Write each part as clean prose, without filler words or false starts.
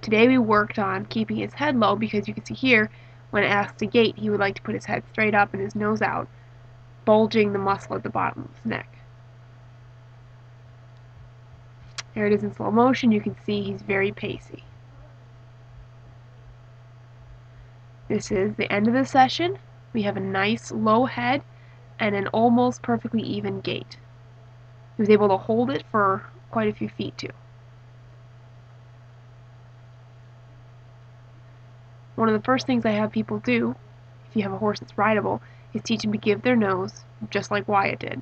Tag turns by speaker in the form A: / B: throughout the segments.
A: Today we worked on keeping his head low because you can see here, when asked to gait, he would like to put his head straight up and his nose out, bulging the muscle at the bottom of his neck. There it is in slow motion. You can see he's very pacey. This is the end of the session. We have a nice low head and an almost perfectly even gait. He was able to hold it for quite a few feet too. One of the first things I have people do, if you have a horse that's rideable, is teach them to give their nose, just like Wyatt did.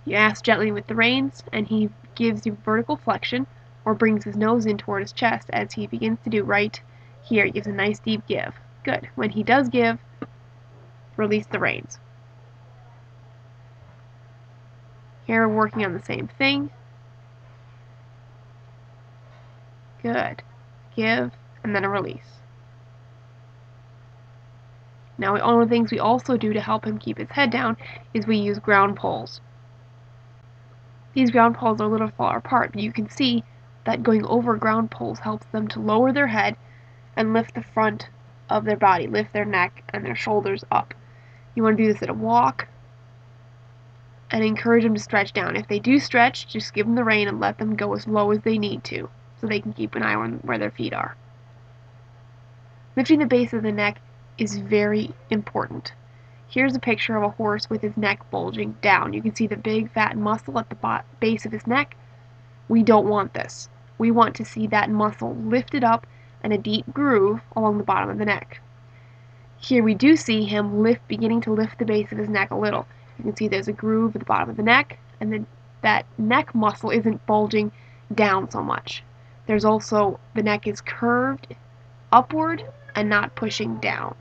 A: You ask gently with the reins, and he gives you vertical flexion, or brings his nose in toward his chest, as he begins to do right here. He gives a nice deep give. Good. When he does give, release the reins. Here we're working on the same thing. Good. Give, and then a release. Now, one of the things we also do to help him keep his head down is we use ground poles. These ground poles are a little far apart, but you can see that going over ground poles helps them to lower their head and lift the front of their body, lift their neck and their shoulders up. You want to do this at a walk and encourage them to stretch down. If they do stretch, just give them the rein and let them go as low as they need to, so they can keep an eye on where their feet are. Lifting the base of the neck is very important. Here's a picture of a horse with his neck bulging down. You can see the big fat muscle at the base of his neck. We don't want this. We want to see that muscle lifted up and a deep groove along the bottom of the neck. Here we do see him beginning to lift the base of his neck a little. You can see there's a groove at the bottom of the neck, and then that neck muscle isn't bulging down so much. There's also, the neck is curved upward and not pushing down.